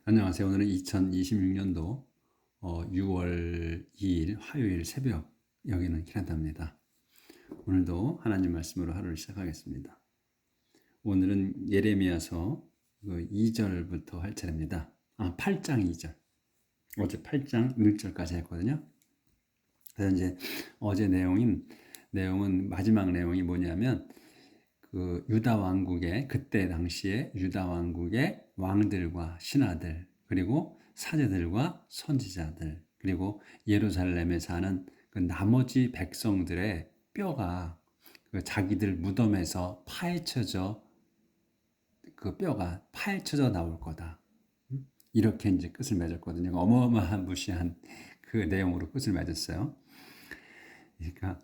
안녕하세요. 오늘은 2026년도 6월 2일 화요일 새벽 여기는 캐나다입니다. 오늘도 하나님 말씀으로 하루를 시작하겠습니다. 오늘은 예레미야서 2절부터 할 차례입니다. 8장 2절. 어제 8장 1절까지 했거든요. 그래서 이제 어제 내용은 마지막 내용이 뭐냐면 그 유다 왕국의 그때 당시에 유다 왕국의 왕들과 신하들 그리고 사제들과 선지자들 그리고 예루살렘에 사는 그 나머지 백성들의 뼈가 그 자기들 무덤에서 파헤쳐져 그 뼈가 파헤쳐져 나올 거다. 이렇게 이제 끝을 맺었거든요. 어마어마한 무시한 그 내용으로 끝을 맺었어요. 그러니까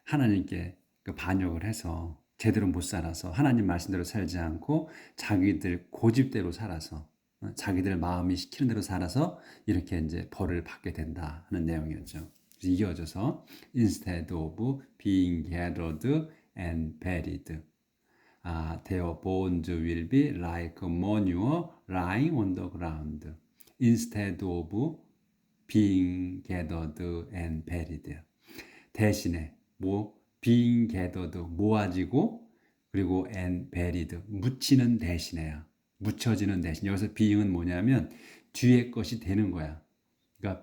하나님께 그 반역을 해서 제대로 못 살아서 하나님 말씀대로 살지 않고 자기들 고집대로 살아서 자기들 마음이 시키는 대로 살아서 이렇게 이제 벌을 받게 된다 하는 내용이었죠. 이어져서 instead of being gathered and buried, their bones will be like manure lying on the ground. Instead of being gathered and buried. 대신에 being gathered 모아지고 그리고 and buried 묻히는 대신에야. 묻혀지는 대신. 여기서 being은 뭐냐면 뒤에 것이 되는 거야. 그러니까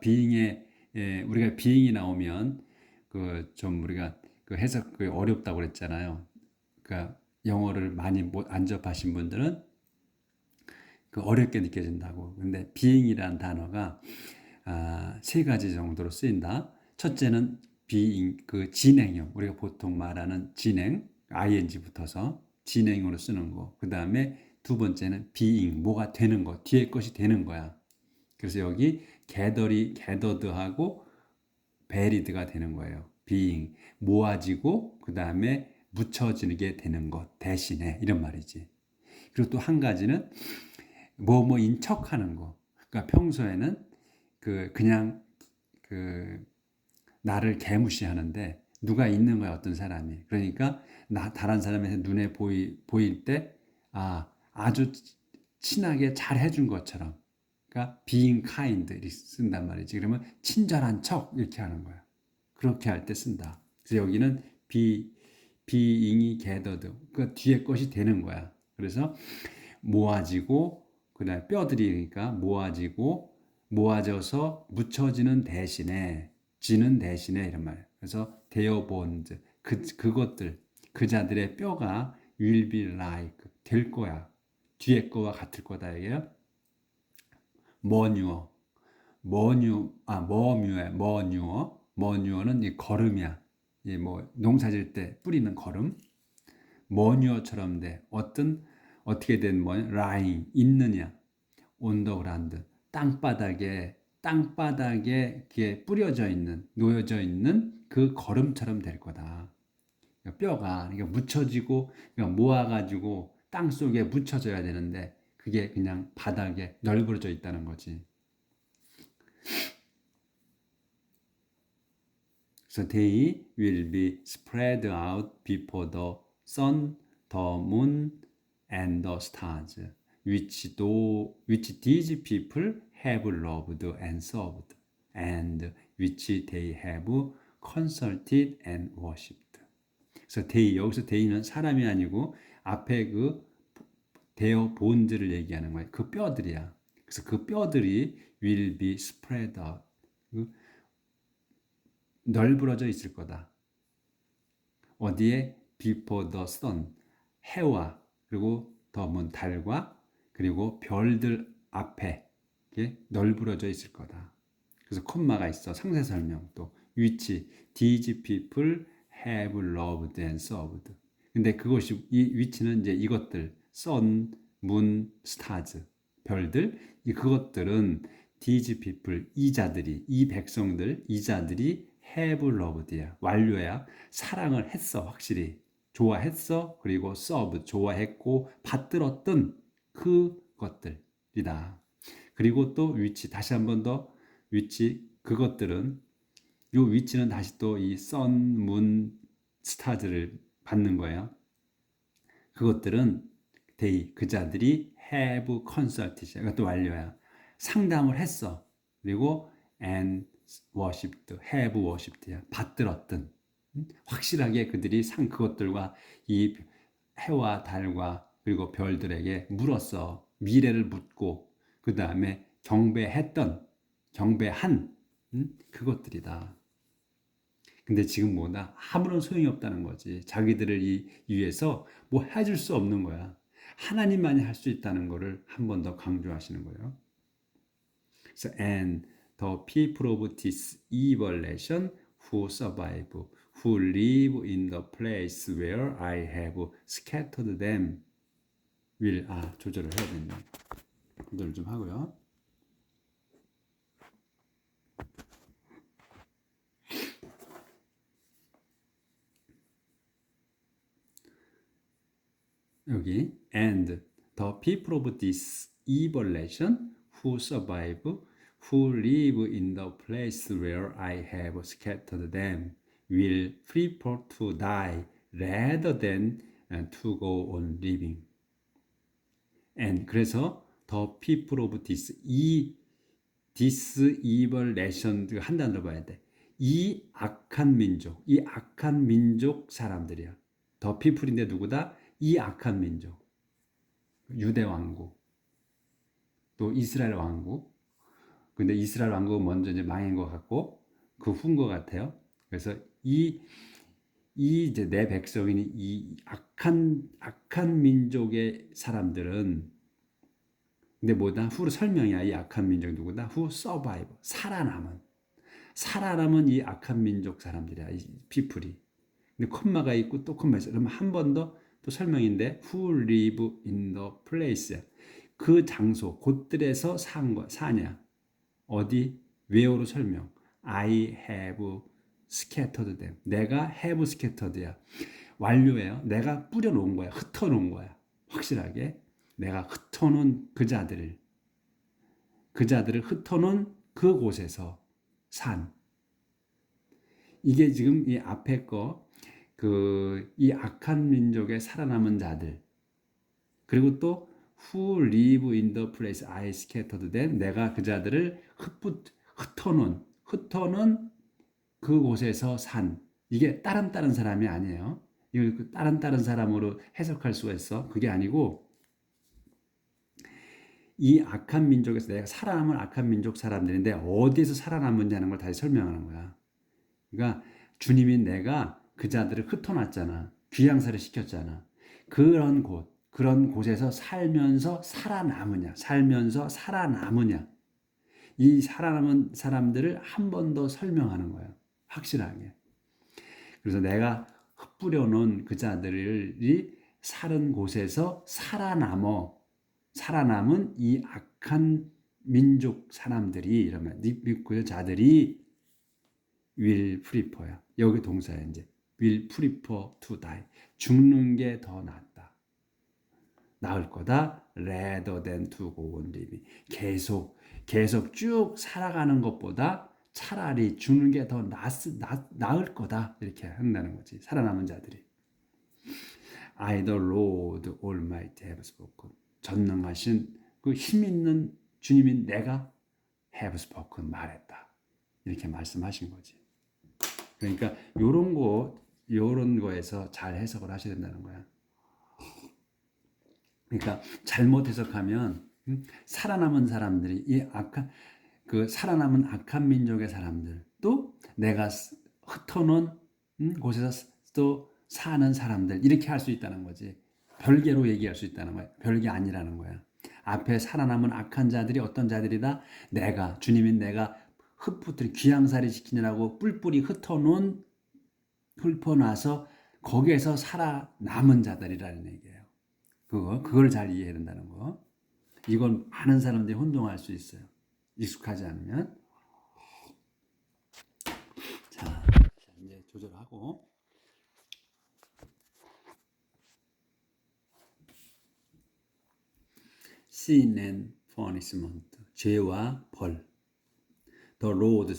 우리가 being이 나오면 그 좀 우리가 그 해석 그 어렵다고 그랬잖아요. 그러니까 영어를 많이 안 접하신 분들은 그 어렵게 느껴진다고. 근데 being이라는 단어가 세 가지 정도로 쓰인다. 첫째는 being, 그 진행형. 우리가 보통 말하는 진행, ing 붙어서 진행으로 쓰는 거. 그 다음에 두 번째는 being, 뭐가 되는 거. 뒤에 것이 되는 거야. 그래서 여기 gathered하고 buried가 되는 거예요. being, 모아지고 그 다음에 묻혀지게 되는 것 대신에 이런 말이지. 그리고 또 한 가지는 뭐뭐인 척하는 거. 그러니까 평소에는 그냥 나를 개무시하는데 누가 있는 거야 어떤 사람이. 그러니까 다른 사람의 눈에 보일 때 아주 친하게 잘 해준 것처럼. 그러니까 being kind 이렇게 쓴단 말이지. 그러면 친절한 척 이렇게 하는 거야. 그렇게 할 때 쓴다. 그래서 여기는 being이 gathered. 그 뒤에 것이 되는 거야. 그래서 모아지고 그다음에 뼈들이 그러니까 모아져서 묻혀지는 대신에 지는 대신에 이런 말. 그래서 their bones 그것들 그 자들의 뼈가 will be like 될 거야. 뒤에 거와 같을 거다 이게요. 머뉴어는 이 걸음이야. 이 뭐 농사질 때 뿌리는 걸음. 머뉴어처럼 돼. 어떻게 된 라인 있느냐. 온더그라운드 땅바닥에 이렇게 뿌려져 있는 놓여져 있는 그 걸음처럼 될 거다. 그러니까 뼈가 그러니까 묻혀지고 그러니까 모아가지고 땅 속에 묻혀져야 되는데 그게 그냥 바닥에 널브러져 있다는 거지. So they will be spread out before the sun, the moon, and the stars, which these people have loved and served, and which they have consulted and worshipped. 그래서 여기서 they는 사람이 아니고 앞에 그 their bones를 얘기하는 거예요. 그 뼈들이야. 그래서 그 뼈들이 will be spread out. 널브러져 있을 거다. 어디에? before the sun, 해와 그리고 더문 달과 그리고 별들 앞에 이렇게 널브러져 있을 거다. 그래서 콤마가 있어. 상세 설명 또 which these people have loved and served. 근데 그것이 이 which는 이제 이것들 sun, moon, stars 별들 그것들은 these people 이 백성들 이 자들이 have loved야 완료야. 사랑을 했어. 확실히 좋아했어. 그리고 serve 좋아했고 받들었던 그것들이다. 그리고 또 위치 다시 한 번 더 위치 그것들은 요 위치는 다시 또 이 sun, moon, stars를 받는 거예요. 그것들은 they 그 자들이 have consulted. 이것도 완료야. 상담을 했어. 그리고 and worshipped, have worshipped야. 받들었든. 확실하게 그들이 그것들과 이 해와 달과 그리고 별들에게 물었어. 미래를 묻고 그 다음에 경배한 그것들이다. 근데 지금 뭐다? 아무런 소용이 없다는 거지. 자기들을 위해서 뭐 해줄 수 없는 거야. 하나님만이 할 수 있다는 거를 한 번 더 강조하시는 거예요. 그래서 and the people of this evil nation who survive, who live in the place where I have scattered them will 조절을 해야 되네. 조절을 좀 하고요. 여기 and the people of this evil nation who survive, who live in the place where I have scattered them, will prefer to die rather than to go on living. And 그래서 the people of this evil nation 한 단어로 봐야 돼. 이 악한 민족 사람들이야. the people인데 누구다? 이 악한 민족. 유대 왕국. 또 이스라엘 왕국. 근데 이스라엘 왕국은 먼저 이제 망한 것 같고 그 후인 것 같아요. 그래서 이제 내 백성인 이 악한 민족의 사람들은 근데 뭐다? 후로 설명이야. 이 악한 민족 누구다? 후 서바이버. 살아남은 이 악한 민족 사람들이야. 이 피플이. 근데 콤마가 있고 또 콤마 있어. 그러면 한 번 더 또 설명인데 who live in the place. 그 장소, 곳들에서 사냐. 어디? where로 설명. I have scattered them. 내가 have scattered야. 완료예요. 내가 뿌려놓은 거야. 흩어놓은 거야. 확실하게. 내가 흩어놓은 그 자들을 흩어놓은 그곳에서 산. 이게 지금 이 앞에 이 악한 민족의 살아남은 자들. 그리고 또 who live in the place I scattered them. 내가 그 자들을 흩어놓은 그곳에서 산. 이게 다른 사람이 아니에요. 이거 다른 사람으로 해석할 수가 있어. 그게 아니고 이 악한 민족에서 내가 살아남은 악한 민족 사람들인데 어디에서 살아남았냐는 걸 다시 설명하는 거야. 그러니까 주님이 내가 그 자들을 흩어놨잖아. 귀양살이 시켰잖아. 그런 곳에서 살면서 살아남으냐. 이 살아남은 사람들을 한 번 더 설명하는 거야. 확실하게. 그래서 내가 흩뿌려 놓은 그 자들이 사는 곳에서 살아남은 이 악한 민족 사람들이 이러면 그 자들이 will prefer야. 여기 동사야 이제. will prefer to die. 죽는 게 더 낫다. 나을 거다. rather than to go on living. 계속 쭉 살아가는 것보다 차라리 죽는 게 더 나을 거다. 이렇게 한다는 거지. 살아남은 자들이. I the Lord Almighty have spoken. 전능하신 그 힘 있는 주님인 내가 have spoken 말했다. 이렇게 말씀하신 거지. 그러니까 요런 거에서 잘 해석을 하셔야 된다는 거야. 그러니까 잘못 해석하면 살아남은 사람들이 살아남은 악한 민족의 사람들 또 내가 흩어놓은 곳에서 또 사는 사람들 이렇게 할 수 있다는 거지. 별개로 얘기할 수 있다는 거야. 별개 아니라는 거야. 앞에 살아남은 악한 자들이 어떤 자들이다? 주님인 내가 흩뿌려 귀양살이 지키느라고 뿔뿔이 흩어놔서 거기에서 살아남은 자들이라는 얘기예요. 그걸 잘 이해해야 된다는 거. 이건 많은 사람들이 혼동할 수 있어요. 익숙하지 않으면. 자, 이제 조절하고. Sin and punishment. 죄와 벌. The Lord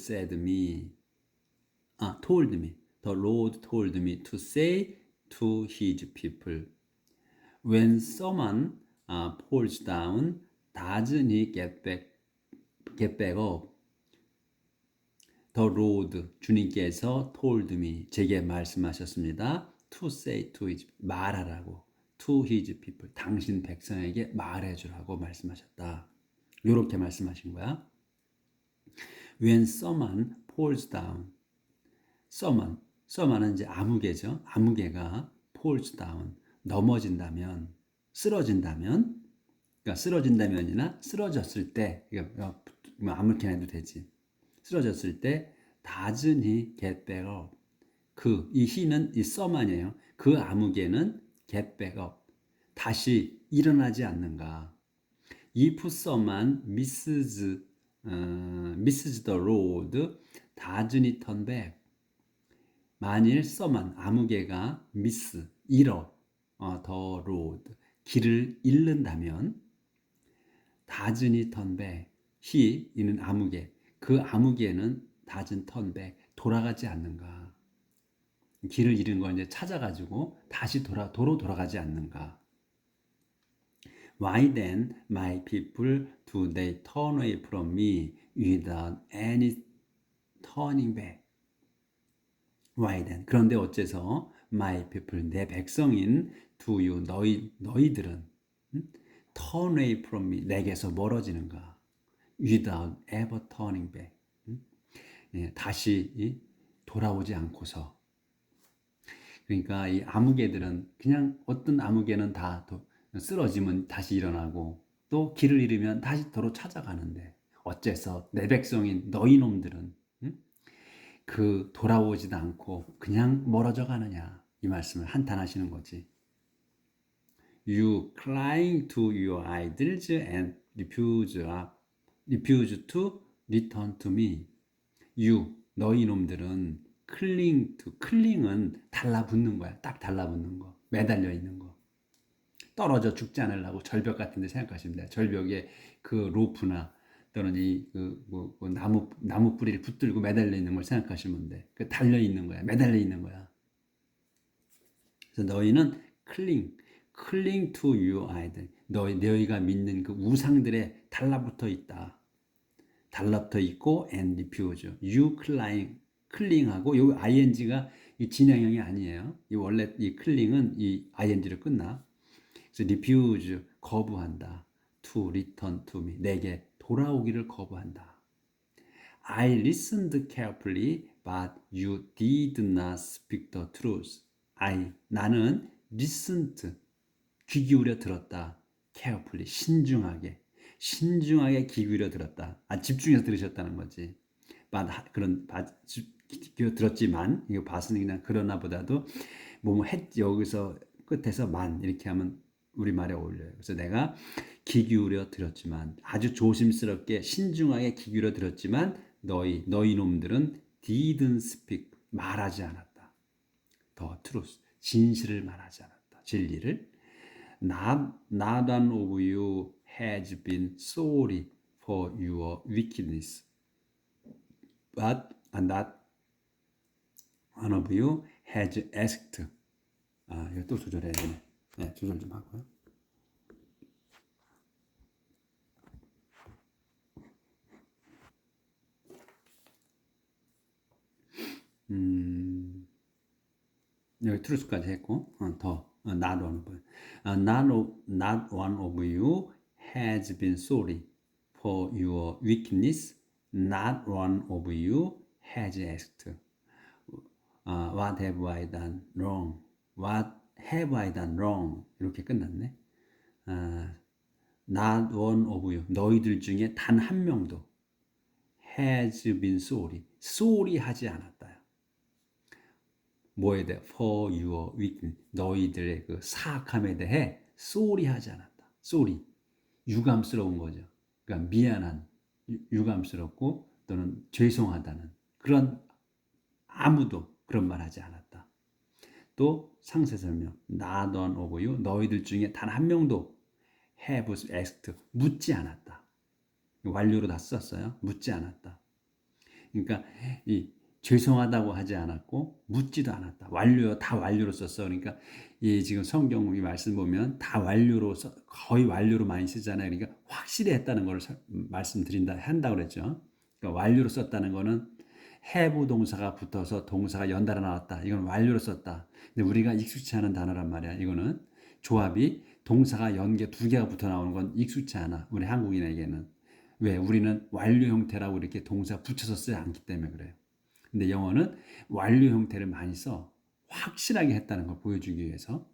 told me. The Lord told me to say to his people, when someone falls down, doesn't he get back up? The Lord, 주님께서 told me, 제게 말씀하셨습니다. To say to his, 말하라고. To his people, 당신 백성에게 말해주라고 말씀하셨다. 이렇게 말씀하신 거야. When someone falls down, someone은 이제 아무개죠. 아무개가 falls down, 넘어진다면, 쓰러진다면, 그러니까 쓰러진다면이나 쓰러졌을 때, 그러니까 아무렇게나 해도 되지. 쓰러졌을 때 doesn't he get back up? 이 he는 이 someone이에요. 그 아무개는 get back up, 다시 일어나지 않는가? If someone misses the road, doesn't he turn back? 만일 someone 아무개가 잃어 the road, 길을 잃는다면 doesn't he turn back? 이는 아무개, 그 아무개는 doesn't turn back, 돌아가지 않는가? 길을 잃은 걸 이제 찾아가지고 다시 도로 돌아가지 않는가? Why then my people do they turn away from me without any turning back? Why then? 그런데 어째서 my people, 내 백성인 do you, 너희들은 turn away from me, 내게서 멀어지는가? Without ever turning back, 다시 돌아오지 않고서. 그러니까 이 아무개들은 그냥 어떤 아무개는 다 쓰러지면 다시 일어나고 또 길을 잃으면 다시 도로 찾아가는데 어째서 내 백성인 너희 놈들은 돌아오지도 않고 그냥 멀어져 가느냐, 이 말씀을 한탄하시는 거지. You cling to your idols and refuse to return to me. You, 너희 놈들은 cling은 달라붙는 거야. 딱 달라붙는 거, 매달려 있는 거. 떨어져 죽지 않으려고 절벽 같은 데 생각하시면 돼요. 절벽에 그 로프나 또는 나무 뿌리를 붙들고 매달려 있는 걸 생각하시면 돼. 달려 있는 거야. 매달려 있는 거야. 그래서 너희는 cling to your idol. 너희가 믿는 그 우상들에 달라붙어 있다. 달라붙어 있고 and refuse. You cling하고 요 ing가 이 진행형이 아니에요. 이 원래 이 cling은 이 ing로 끝나. 그래서 refuse, 거부한다. to return to me, 내게 돌아오기를 거부한다. I listened carefully, but you did not speak the truth. 나는 listened, 귀 기울여 들었다. carefully, 신중하게 귀 기울여 들었다. 집중해서 들으셨다는 거지. 들었지만, 이거 봤으니 그냥 그러나 보다도 여기서 끝에서 이렇게 하면 우리말에 어울려요. 그래서 내가 귀 기울여 들었지만, 아주 조심스럽게 신중하게 귀 기울여 들었지만 너희 놈들은 didn't speak, 말하지 않았다. The truth, 진실을 말하지 않았다. 진리를. Not one of you has been sorry for your wickedness, but not one of you has asked. 이거 또 조절해야 되네. 네, 조절 좀 하고요. 여기 truth까지 했고, not one of you. Not one of you has been sorry for your wickedness. Not one of you has asked. What have I done wrong? What have I done wrong? 이렇게 끝났네. Not one of you, 너희들 중에 단 한 명도 has been sorry 하지 않았다. 뭐에 대해? For your wickedness, 너희들의 그 사악함에 대해 sorry 하지 않았다. sorry, 유감스러운 거죠. 그러니까 미안한, 유감스럽고 또는 죄송하다는 그런, 아무도 그런 말 하지 않았다. 또 상세 설명, not one of you, 너희들 중에 단 한 명도 have asked, 묻지 않았다. 완료로 다 썼어요. 묻지 않았다. 그러니까 이 죄송하다고 하지 않았고 묻지도 않았다. 완료요. 다 완료로 썼어. 그러니까 이 지금 성경 이 말씀 보면 다 완료로 거의 완료로 많이 쓰잖아요. 그러니까 확실히 했다는 걸 말씀드린다 한다고 그랬죠. 그러니까 완료로 썼다는 거는 have 동사가 붙어서 동사가 연달아 나왔다. 이건 완료로 썼다. 근데 우리가 익숙치 않은 단어란 말이야. 이거는 조합이 동사가 연계 두 개가 붙어 나오는 건 익숙치 않아. 우리 한국인에게는. 왜? 우리는 완료 형태라고 이렇게 동사 붙여서 쓰지 않기 때문에 그래요. 근데 영어는 완료 형태를 많이 써. 확실하게 했다는 걸 보여주기 위해서.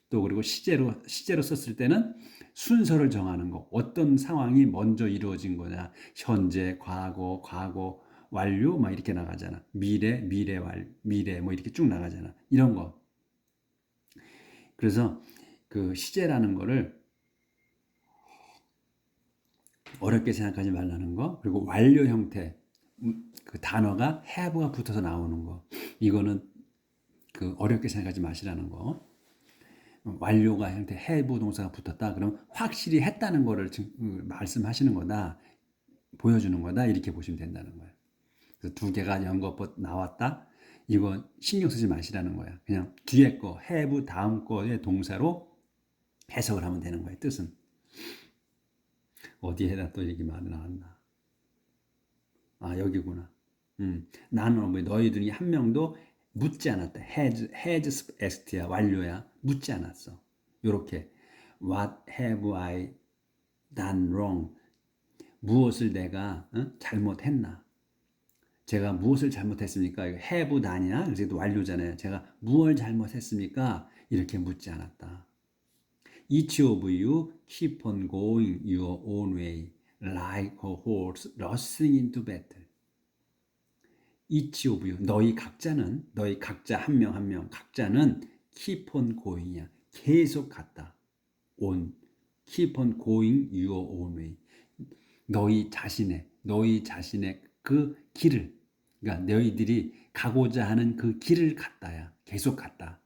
또 그리고 시제로 썼을 때는 순서를 정하는 거. 어떤 상황이 먼저 이루어진 거냐. 현재, 과거, 완료 막 이렇게 나가잖아. 미래, 미래 뭐 이렇게 쭉 나가잖아. 이런 거. 그래서 그 시제라는 거를 어렵게 생각하지 말라는 거. 그리고 완료 형태. 그 단어가 have가 붙어서 나오는 거. 이거는 그 어렵게 생각하지 마시라는 거. 완료가 형태 have 동사가 붙었다. 그럼 확실히 했다는 거를 말씀하시는 거다. 보여주는 거다. 이렇게 보시면 된다는 거예요. 그래서 두 개가 연거푸 나왔다. 이거 신경 쓰지 마시라는 거야. 그냥 뒤에 거 have 다음 거의 동사로 해석을 하면 되는 거예요. 뜻은. 어디에다 또 얘기 많이 나왔나. 아 여기구나. 나는 왜 너희들이 한 명도 묻지 않았다. has asked야. 완료야. 묻지 않았어. 요렇게 what have I done wrong? 무엇을 내가 잘못했나? 제가 무엇을 잘못했습니까? 이거 have done이야. 그래서 또 완료잖아요. 제가 무엇을 잘못했습니까? 이렇게 묻지 않았다. Each of you keep on going your own way like a horse rushing into battle. Each of you, 너희 각자 한 명 한 명 각자는 keep on going이야. 계속 갔다. on, keep on going your own way. 너희 자신의 그 길을, 그러니까 너희들이 가고자 하는 그 길을 갔다야. 계속 갔다.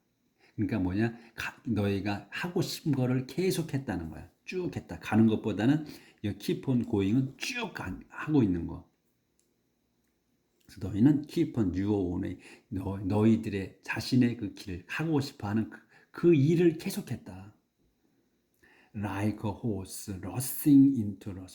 그러니까 뭐냐? 너희가 하고 싶은 거를 계속 했다는 거야. 쭉 했다. 가는 것보다는 이 keep on going은 쭉 하고 있는 거. 그래서 너희는 keep on your own way. 너희들의 자신의 그 길을 하고 싶어하는 그 일을 계속했다. Like a horse rushing into the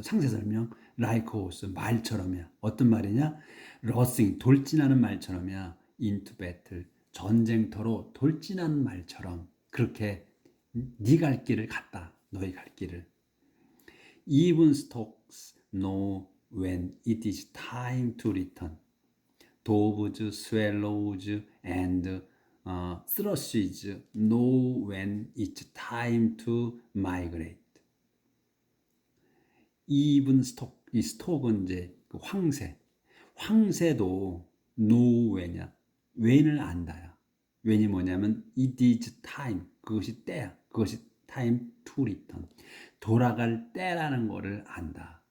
상세 설명. Like a horse 말처럼이야. 어떤 말이냐? rushing 돌진하는 말처럼이야. into battle 전쟁터로 돌진하는 말처럼 그렇게 네 갈 길을 갔다. 너희 갈 길을. Even storks know when it is time to return. Doves, swallows, and thrushes know when it's time to migrate. Even stork, 이 스톡은 이제 그 황새도 know when이야. when을 안다야. when이 뭐냐면 it is time, 그것이 때야. 그것이 time to return. 돌아갈 때라는 거를 안다.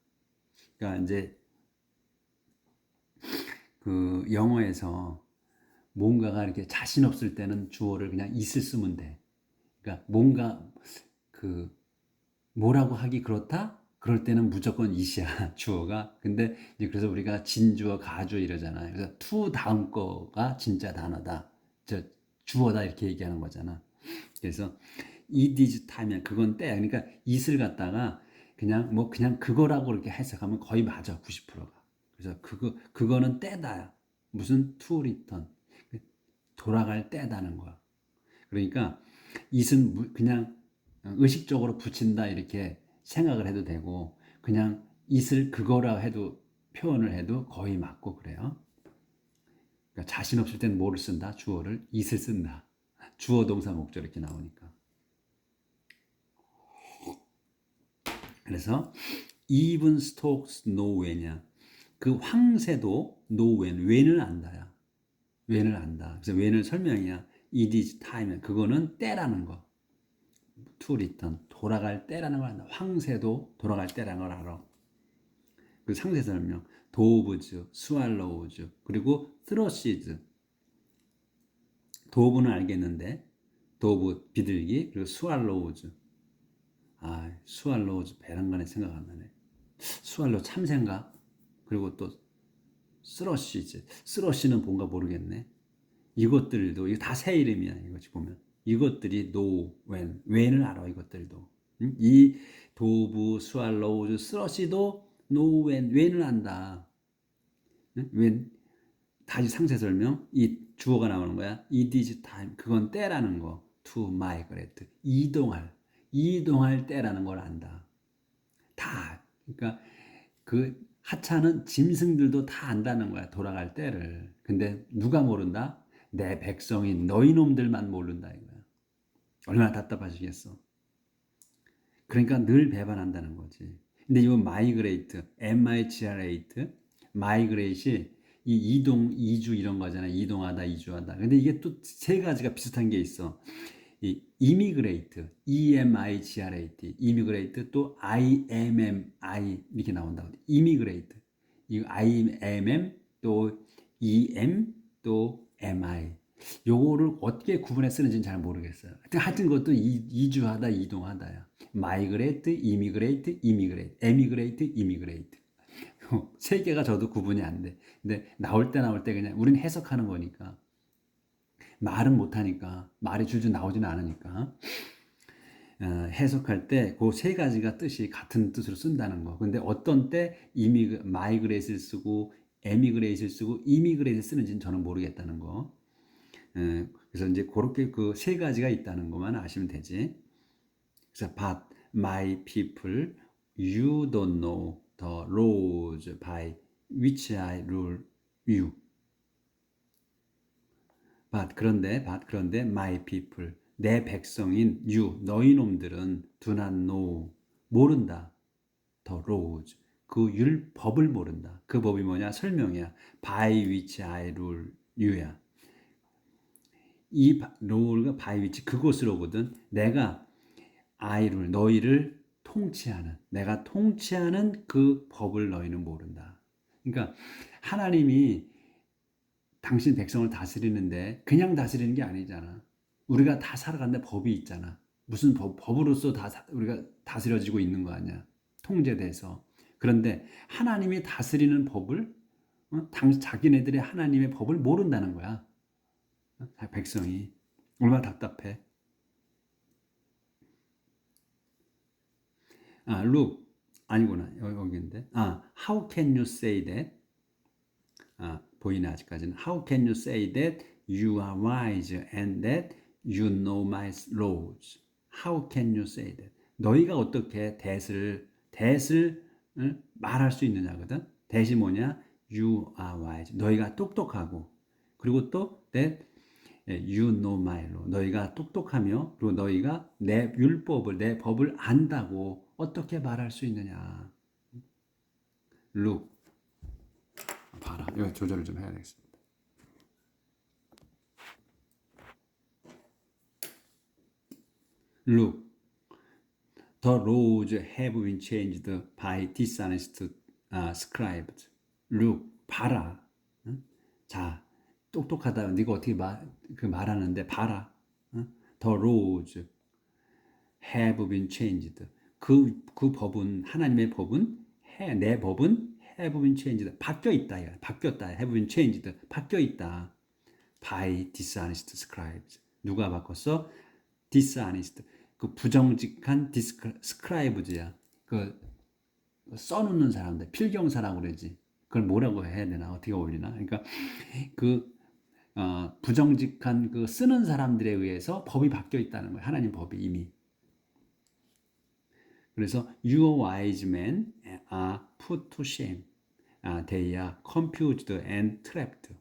그러니까 이제 그 영어에서 뭔가가 이렇게 자신 없을 때는 주어를 그냥 is을 쓰면 돼. 그러니까 뭔가 그 뭐라고 하기 그렇다? 그럴 때는 무조건 is이야, 주어가. 근데 이제 그래서 우리가 진주어, 가주어 이러잖아요. 그래서 to 다음 거가 진짜 단어다. 주어다 이렇게 얘기하는 거잖아. 그래서 it is time이면 그건 때야. 그러니까 it을 갖다가 그냥 그거라고 이렇게 해석하면 거의 맞아. 90%가. 그래서 그거는 때다야. 무슨 to return. 돌아갈 때다는 거야. 그러니까 it은 그냥 의식적으로 붙인다 이렇게 생각을 해도 되고 그냥 it을 그거라 해도 표현을 해도 거의 맞고 그래요. 그러니까 자신 없을 땐 뭐를 쓴다? 주어를 it을 쓴다. 주어 동사 목적 이렇게 나오니까. 그래서 even storks know when이야. 그 황새도 know when을 안다야. when을 안다. 그래서 when을 설명이야. it is time. 그거는 때라는 거. to return. 돌아갈 때라는 걸 안다. 황새도 돌아갈 때라는 걸 알아. 그 상세 설명. doves, swallows, 그리고 thrushes. 도브는 알겠는데 도브 비둘기 그리고 스왈로우즈. 스왈로우즈 배란간에 생각 안 나네. 스왈로 참새인가? 그리고 또 쓰러시지. 쓰러시는 뭔가 모르겠네. 이것들도 이거 다 새 이름이야. 이거지 보면 이것들이 no, when을 알아. 이것들도 이 도브, 스왈로우즈, 쓰러시도 no, when을 안다. when 다시 상세 설명. 이 주어가 나오는 거야. It is time. 그건 때라는 거. To migrate. 이동할 때라는 걸 안다. 다. 그러니까 그 하찮은 짐승들도 다 안다는 거야. 돌아갈 때를. 근데 누가 모른다? 내 백성인 너희 놈들만 모른다 이거야. 얼마나 답답하시겠어. 그러니까 늘 배반한다는 거지. 근데 이거 마이그레이트, M-I-G-R-A-T, 마이그레이트이 이동, 이주 이런 거잖아. 이동하다, 이주하다. 근데 이게 또 세 가지가 비슷한 게 있어. 이 이미그레이트, E-M-I-G-R-A-T, 이미그레이트 또 I-M-M-I 이렇게 나온다고. 이미그레이트, 이 I-M-M 또 E-M 또 M-I. 요거를 어떻게 구분해 쓰는지는 잘 모르겠어요. 하여튼 그것도 이주하다, 이동하다야. 마이그레이트, 이미그레이트, 에미그레이트, 이미그레이트. 세 개가 저도 구분이 안 돼. 근데 나올 때 그냥 우리는 해석하는 거니까. 말은 못하니까 말이 줄줄 나오지는 않으니까 해석할 때 그 세 가지가 뜻이 같은 뜻으로 쓴다는 거. 근데 어떤 때 마이그레이트를 쓰고 에미그레이트를 쓰고 이미그레이트를 쓰는지는 저는 모르겠다는 거. 그래서 이제 그렇게 그 세 가지가 있다는 것만 아시면 되지. 그래서 but my people, you don't know the laws by which I rule you. 그런데 my people, 내 백성인 you, 너희 놈들은 do not know, 모른다. the laws, 그 법을 모른다. 그 법이 뭐냐? 설명이야. by which I rule you야. 이 rule가 by which 그것으로거든. 내가 I rule, 너희를 통치하는, 내가 통치하는 그 법을 너희는 모른다. 그러니까 하나님이 당신 백성을 다스리는데 그냥 다스리는 게 아니잖아. 우리가 다 살아가는데 법이 있잖아. 무슨 법으로서 우리가 다스려지고 있는 거 아니야. 통제돼서. 그런데 하나님이 다스리는 법을 자기네들의 하나님의 법을 모른다는 거야. 백성이. 얼마나 답답해. look. 아니구나. 여기인데. how can you say that? 보이네 아직까지는. How can you say that you are wise and that you know my laws? How can you say that? 너희가 어떻게 that을 말할 수 있느냐거든. that이 뭐냐? You are wise. 너희가 똑똑하고 그리고 또 that you know my law. 너희가 똑똑하며 그리고 너희가 내 율법을 내 법을 안다고 어떻게 말할 수 있느냐? Look. 봐라. 이거 조절을 좀 해야 되겠습니다. Look, the laws have been changed by dishonest scribes. Look, 봐라. 자, 똑똑하다. 네가 어떻게 말하는데 봐라. The laws have been changed. 그 법은 하나님의 법은 내 법은 have been changed. 바뀌어 있다. 바뀌었다. have been changed. 바뀌어 있다. by dishonest scribes. 누가 바꿨어? dishonest. 그 부정직한 scribes야. 그 써놓는 사람들, 필경사라고 그러지. 그걸 뭐라고 해야 되나? 어떻게 올리나? 그러니까 그 부정직한 그 쓰는 사람들에 의해서 법이 바뀌어 있다는 거예요. 하나님 법이 이미. 그래서 your wise men are put to shame. They are confused and trapped.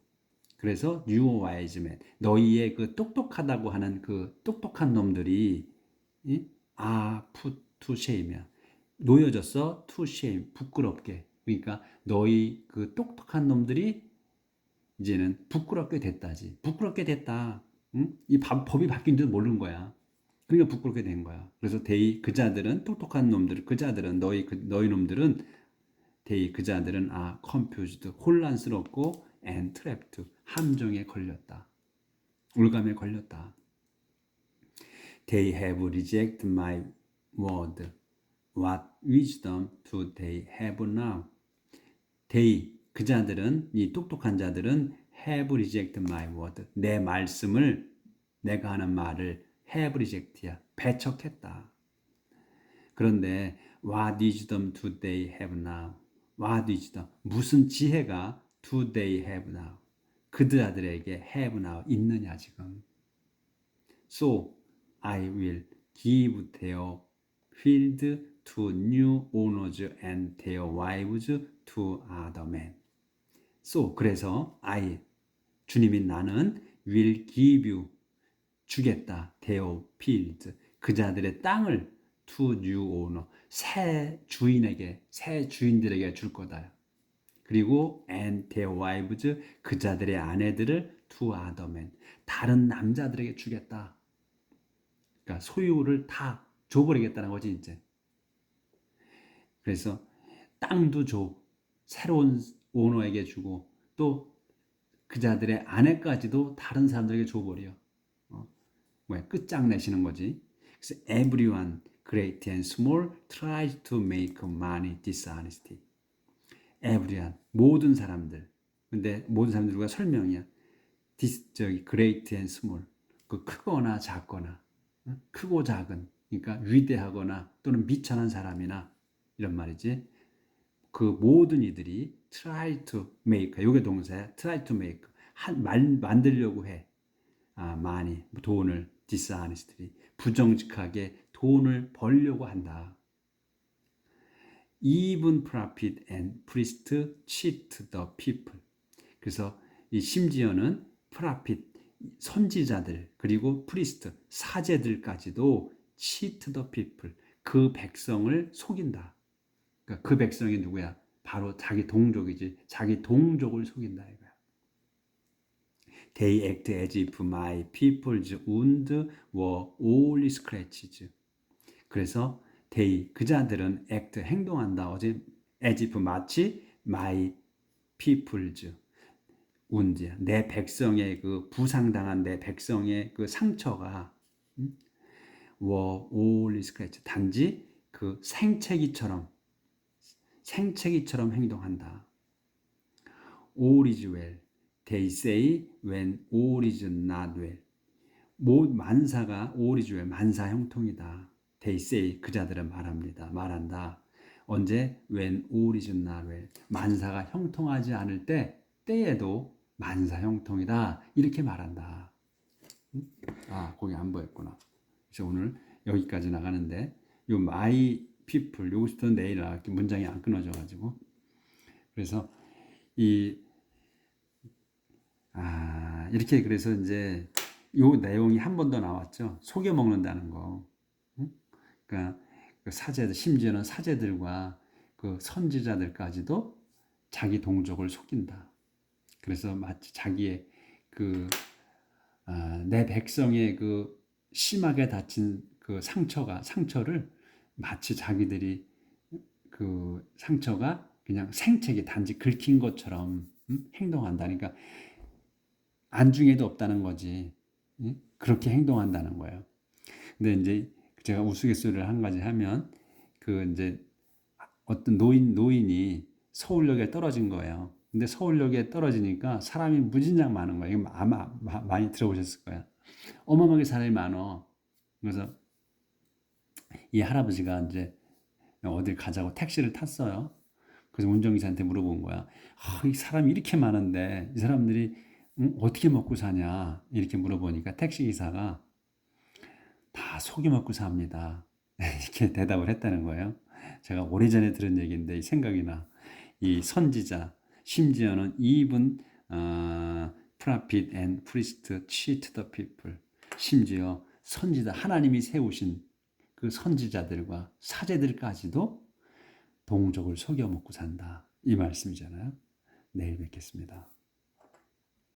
그래서 your wise men, 너희의 그 똑똑하다고 하는 그 똑똑한 놈들이 are put to shame이야. 놓여졌어. to shame, 부끄럽게. 그러니까 너희 그 똑똑한 놈들이 이제는 부끄럽게 됐다지. 부끄럽게 됐다. 응? 이 법이 바뀐 줄 모르는 거야. 그러니까 부끄럽게 된 거야. 그래서 그자들은 똑똑한 놈들, 그자들은 너희 놈들은 그자들은 confused, 혼란스럽고 and trapped, 함정에 걸렸다. 올감에 걸렸다. They have rejected my word. What wisdom do they have now? 그 자들은 이 똑똑한 자들은 have rejected my word. 내 말씀을 내가 하는 말을 have reject야. 배척했다. 그런데 what wisdom do they have now? what wisdom 무슨 지혜가 do they have now? 그들에게 have now 있느냐 지금. So I will give their field to new owners and their wives to other men. So 그래서 I 주님이 나는 will give you 주겠다. their field 그 자들의 땅을 to new owner 새 주인에게 새 주인들에게 줄 거다. 그리고 and their wives 그 자들의 아내들을 to other men 다른 남자들에게 주겠다. 그러니까 소유를 다 줘버리겠다는 거지 이제. 그래서 땅도 줘 새로운 오너에게 주고 또 그 자들의 아내까지도 다른 사람들에게 줘버려. 끝장내시는 거지. 그래서 everyone, great and small, tries to make money dishonesty. everyone, 모든 사람들. 근데 모든 사람들과 설명이야. great and small. 그 크거나 작거나, 크고 작은, 그러니까 위대하거나 또는 미천한 사람이나 이런 말이지. 그 모든 이들이 try to make, 요게 동사야. try to make, 만들려고 해. 많이 돈을 dishonestly, 부정직하게 돈을 벌려고 한다. Even prophet and priest cheat the people. 그래서 이 심지어는 prophet, 선지자들 그리고 priest, 사제들까지도 cheat the people, 그 백성을 속인다. 그러니까 그 백성이 누구야? 바로 자기 동족이지. 자기 동족을 속인다 이거야. They act as if my people's wounds were only scratches. 그래서 they, 그 자들은 act, 행동한다. 어제 as if 마치 my people's wounds, 내 백성의 그 부상당한 내 백성의 그 상처가 were only scratches. 단지 그 생채기처럼 행동한다. All is well. They say when all is not well. 만사가 all is well, 만사 형통이다. They say, 그 자들은 말한다. 언제? When all is not well. 만사가 형통하지 않을 때에도 만사 형통이다. 이렇게 말한다. 거기 안 보였구나. 그래서 오늘 여기까지 나가는데 요 my people, 요것부터 내일 나갈게. 문장이 안 끊어져가지고. 그래서 이렇게 그래서 이제 요 내용이 한 번 더 나왔죠. 속여 먹는다는 거. 그러니까 그 사제들, 심지어는 사제들과 그 선지자들까지도 자기 동족을 속인다. 그래서 마치 자기의 내 백성의 그 심하게 다친 그 상처를 마치 자기들이 그 상처가 그냥 생채기 단지 긁힌 것처럼 행동한다니까. 안중에도 없다는 거지. 그렇게 행동한다는 거예요. 근데 이제 제가 우스갯소리를 한 가지 하면 그 이제 어떤 노인이 서울역에 떨어진 거예요. 근데 서울역에 떨어지니까 사람이 무진장 많은 거예요. 이거 아마 많이 들어보셨을 거야. 어마어마하게 사람이 많어. 그래서 이 할아버지가 이제 어딜 가자고 택시를 탔어요. 그래서 운전기사한테 물어본 거야. 이 사람이 이렇게 많은데 이 사람들이 어떻게 먹고 사냐 이렇게 물어보니까 택시기사가 다 속여 먹고 삽니다. 이렇게 대답을 했다는 거예요. 제가 오래전에 들은 얘기인데 생각이 나. 이 선지자, 심지어는 even prophet and priest cheat the people. 심지어 선지자, 하나님이 세우신 그 선지자들과 사제들까지도 동족을 속여 먹고 산다. 이 말씀이잖아요. 내일 뵙겠습니다.